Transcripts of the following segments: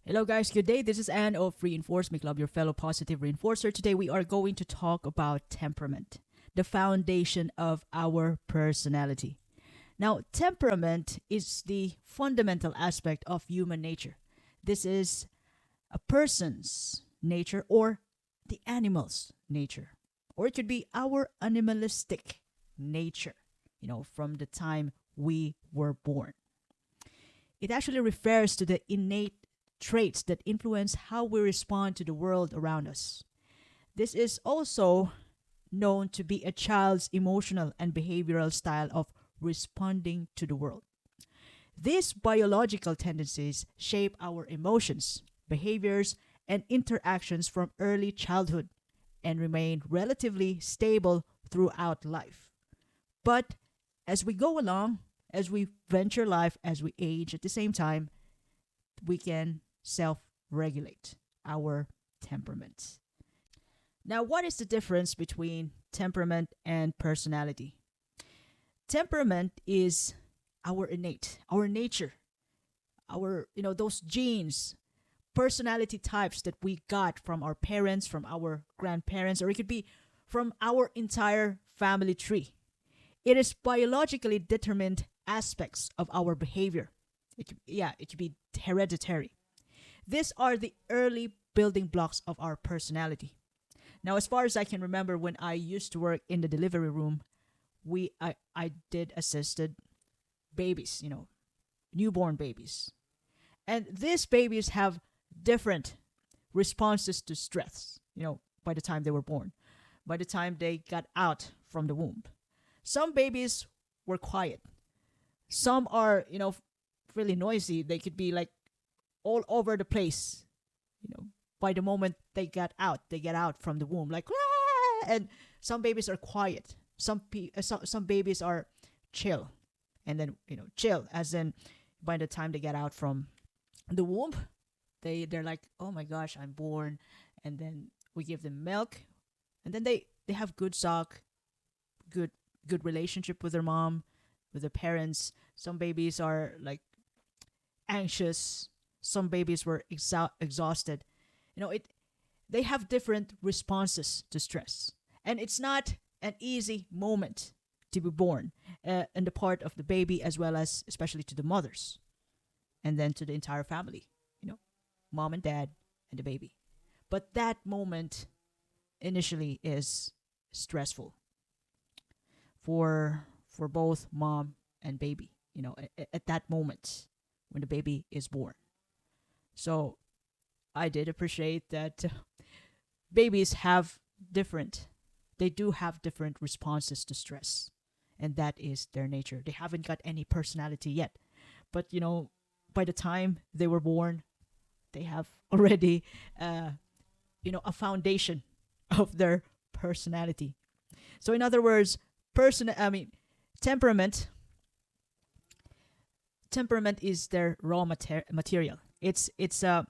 Hello, guys. Good day. This is Anne of Reinforce Me Club, your fellow positive reinforcer. Today, we are going to talk about temperament, the foundation of our personality. Now, temperament is the fundamental aspect of human nature. This is a person's nature or the animal's nature, or it could be our animalistic nature, from the time we were born. It actually refers to the innate traits that influence how we respond to the world around us. This is also known to be a child's emotional and behavioral style of responding to the world. These biological tendencies shape our emotions, behaviors, and interactions from early childhood and remain relatively stable throughout life. But as we go along, as we venture life, as we age at the same time, we can self regulate our temperament. Now, what is the difference between temperament and personality? Temperament is our innate, our nature, those genes, personality types that we got from our parents, from our grandparents, or it could be from our entire family tree. It is biologically determined aspects of our behavior. It could be hereditary. These are the early building blocks of our personality. Now, as far as I can remember, when I used to work in the delivery room, I did assisted babies, newborn babies. And these babies have different responses to stress, by the time they were born, by the time they got out from the womb. Some babies were quiet. Some are, really noisy. They could be like all over the place. By the moment they get out from the womb, like, "Ah!" And some babies are quiet. Some babies are chill, and then chill as in by the time they get out from the womb, they're like, oh my gosh, I'm born, and then we give them milk, and then they have good suck, good relationship with their mom, with their parents. Some babies are like anxious. Some babies were exhausted. They have different responses to stress, and it's not an easy moment to be born, in the part of the baby as well as especially to the mothers, and then to the entire family. Mom and dad and the baby. But that moment initially is stressful for both mom and baby. At that moment when the baby is born. So I did appreciate that babies have different, they do have different responses to stress. And that is their nature. They haven't got any personality yet. But, by the time they were born, they have already, a foundation of their personality. So, in other words, temperament, temperament is their raw material. It's the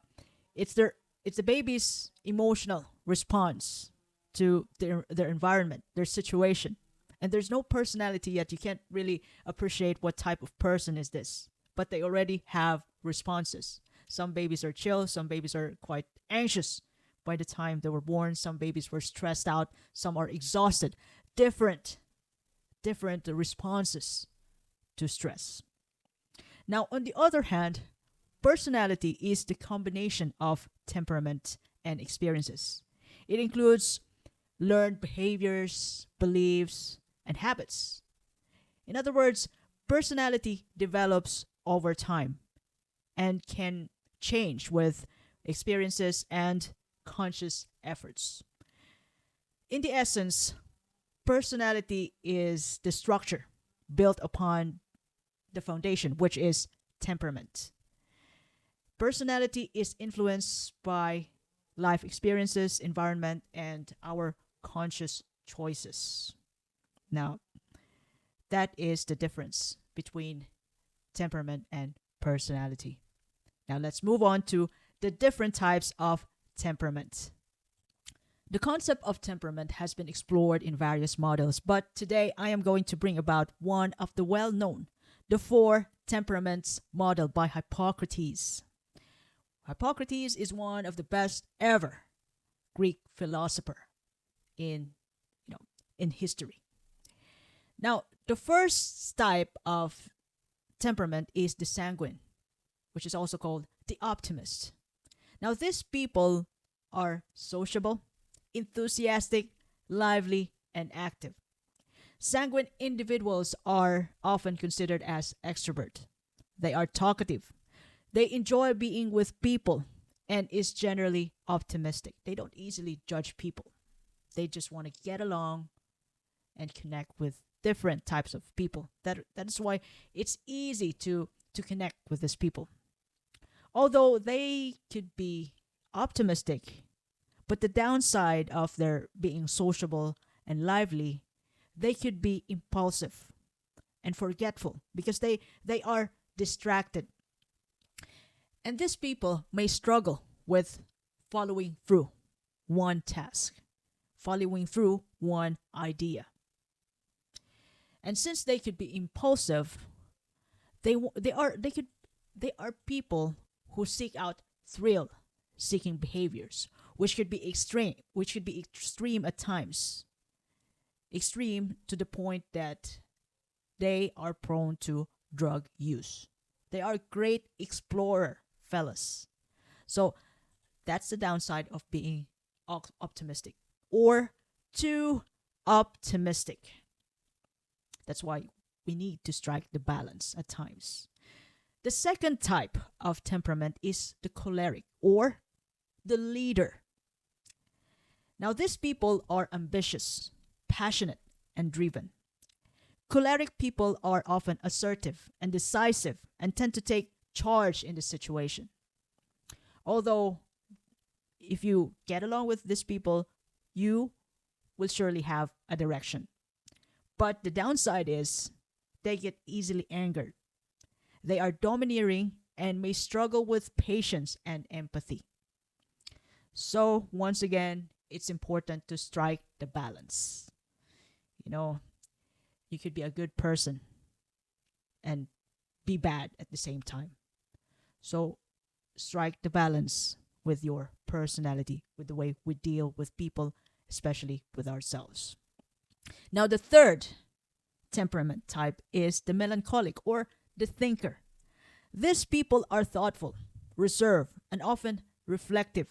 baby's emotional response to their environment, their situation. And there's no personality yet. You can't really appreciate what type of person is this. But they already have responses. Some babies are chill, some babies are quite anxious by the time they were born. Some babies were stressed out, some are exhausted. Different responses to stress. Now, on the other hand, personality is the combination of temperament and experiences. It includes learned behaviors, beliefs, and habits. In other words, personality develops over time and can change with experiences and conscious efforts. In the essence, personality is the structure built upon the foundation, which is temperament. Personality is influenced by life experiences, environment, and our conscious choices. Now, that is the difference between temperament and personality. Now, let's move on to the different types of temperament. The concept of temperament has been explored in various models, but today I am going to bring about one of the well known, the four temperaments model by Hippocrates. Hippocrates is one of the best ever Greek philosopher in you know in history. Now, the first type of temperament is the sanguine, which is also called the optimist. Now, these people are sociable, enthusiastic, lively, and active. Sanguine individuals are often considered as extrovert. They are talkative. They enjoy being with people and is generally optimistic. They don't easily judge people. They just want to get along and connect with different types of people. That is why it's easy to connect with these people. Although they could be optimistic, but the downside of their being sociable and lively, they could be impulsive and forgetful because they are distracted. And these people may struggle with following through one task, following through one idea. And since they could be impulsive, they are people who seek out thrill seeking behaviors, which could be extreme at times, extreme to the point that they are prone to drug use. They are great explorer fellas. So that's the downside of being optimistic or too optimistic. That's why we need to strike the balance at times. The second type of temperament is the choleric or the leader. Now, these people are ambitious, passionate, and driven. Choleric people are often assertive and decisive and tend to take charge in the situation. Although, if you get along with these people, you will surely have a direction. But the downside is they get easily angered. They are domineering and may struggle with patience and empathy. So, once again, it's important to strike the balance. You know, you could be a good person and be bad at the same time. So, strike the balance with your personality, with the way we deal with people, especially with ourselves. Now, the third temperament type is the melancholic or the thinker. These people are thoughtful, reserved, and often reflective.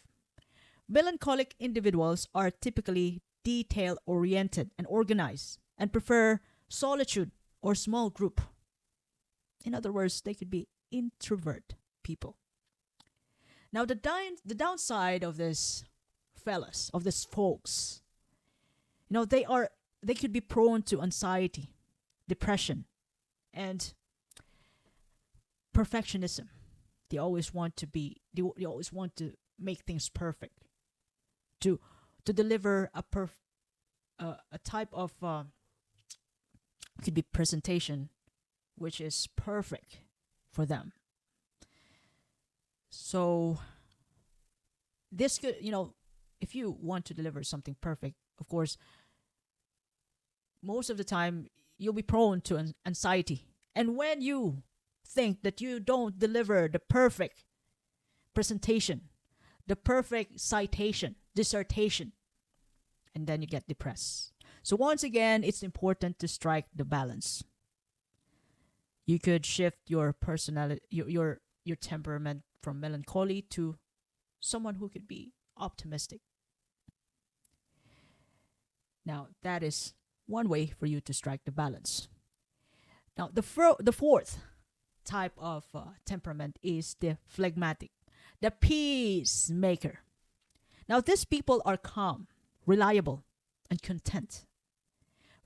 Melancholic individuals are typically detail oriented and organized and prefer solitude or small group. In other words, they could be introvert people. Now, the downside of this fellas, of these folks, they could be prone to anxiety, depression, and perfectionism. They always want to make things perfect, to deliver a type of could be presentation which is perfect for them. So this could, if you want to deliver something perfect, of course, most of the time you'll be prone to anxiety. And when you think that you don't deliver the perfect presentation, the perfect citation, dissertation, and then you get depressed. So once again, it's important to strike the balance. You could shift your personality, your temperament from melancholy to someone who could be optimistic. Now, that is one way for you to strike the balance. Now, the fourth type of temperament is the phlegmatic, the peacemaker. Now, these people are calm, reliable, and content.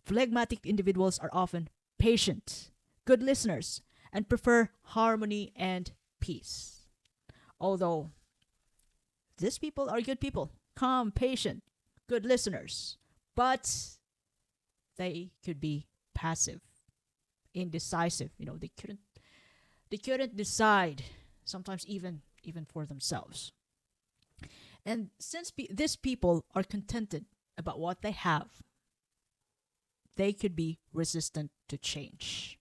Phlegmatic individuals are often patient, good listeners, and prefer harmony and peace. Although these people are good people, calm, patient, good listeners, but they could be passive, indecisive. They couldn't decide sometimes even for themselves. And since these people are contented about what they have, they could be resistant to change.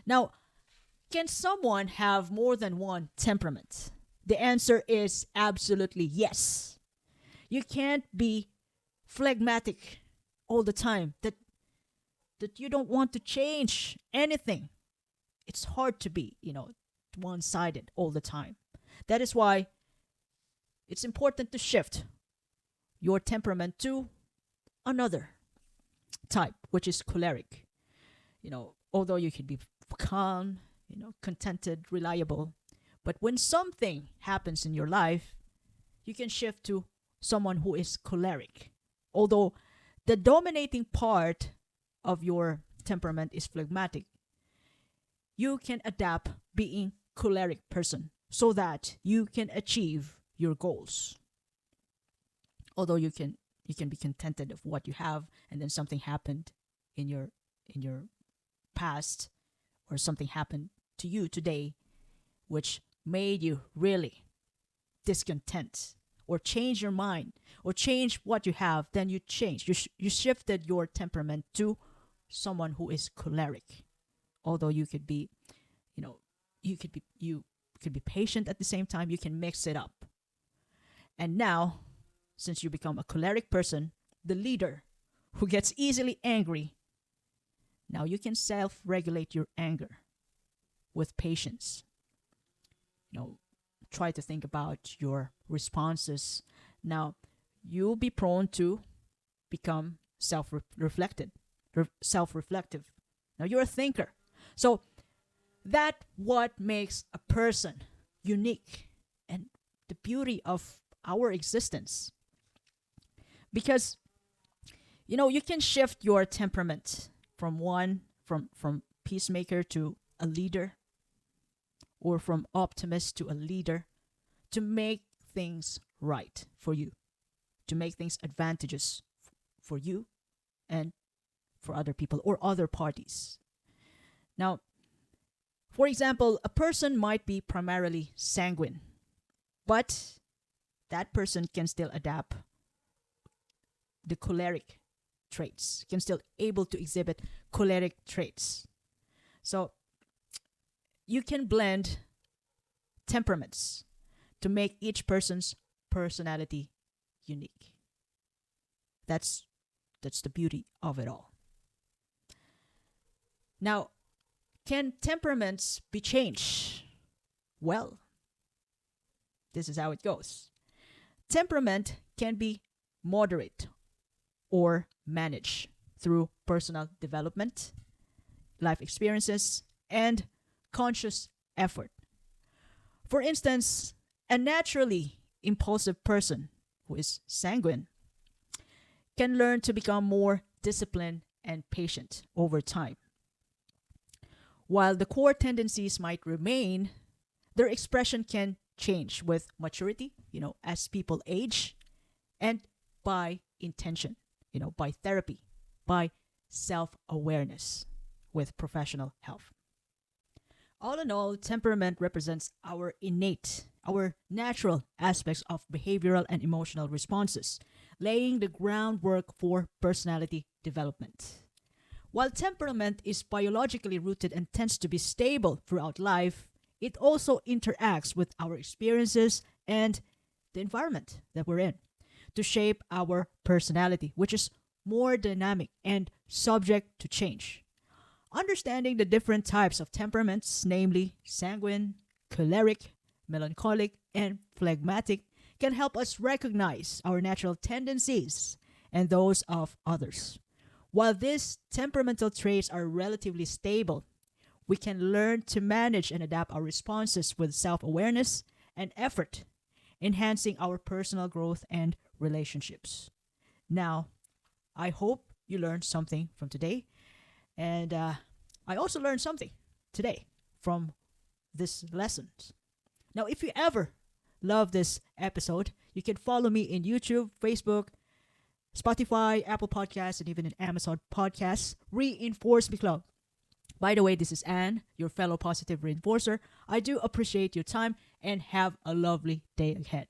Now, can someone have more than one temperament? The answer is absolutely yes. You can't be phlegmatic all the time, that you don't want to change anything. It's hard to be, one-sided all the time. That is why it's important to shift your temperament to another type, which is choleric. Although you can be calm, contented, reliable, but when something happens in your life, you can shift to someone who is choleric. Although the dominating part of your temperament is phlegmatic, you can adapt being choleric person so that you can achieve your goals. Although you can be contented of what you have, and then something happened in your past, or something happened to you today which made you really discontent, or change your mind, or change what you have, then you change. You shifted your temperament to someone who is choleric. Although you could be, you could be patient at the same time. You can mix it up. And now, since you become a choleric person, the leader who gets easily angry, now you can self-regulate your anger with patience. Try to think about your responses. Now, you'll be prone to become self-reflective. Now, you're a thinker. So, that's what makes a person unique, and the beauty of our existence. Because, you can shift your temperament from peacemaker to a leader, or from optimist to a leader, to make things right for you, to make things advantageous for you and for other people or other parties. Now, for example, a person might be primarily sanguine, but that person can still adapt the choleric traits, can still able to exhibit choleric traits. So you can blend temperaments to make each person's personality unique. That's the beauty of it all. Now, can temperaments be changed? Well, this is how it goes. Temperament can be moderate or managed through personal development, life experiences, and conscious effort. For instance, a naturally impulsive person who is sanguine can learn to become more disciplined and patient over time. While the core tendencies might remain, their expression can change with maturity, as people age, and by intention, by therapy, by self-awareness with professional help. All in all, temperament represents our innate, our natural aspects of behavioral and emotional responses, laying the groundwork for personality development. While temperament is biologically rooted and tends to be stable throughout life, it also interacts with our experiences and the environment that we're in to shape our personality, which is more dynamic and subject to change. Understanding the different types of temperaments, namely sanguine, choleric, melancholic, and phlegmatic, can help us recognize our natural tendencies and those of others. While these temperamental traits are relatively stable, we can learn to manage and adapt our responses with self-awareness and effort, enhancing our personal growth and relationships. Now, I hope you learned something from today, and I also learned something today from this lesson. Now, if you ever love this episode, you can follow me in YouTube, Facebook, Spotify, Apple Podcasts, and even in Amazon Podcasts. Reinforce Me Club. By the way, this is Anne, your fellow positive reinforcer. I do appreciate your time and have a lovely day ahead.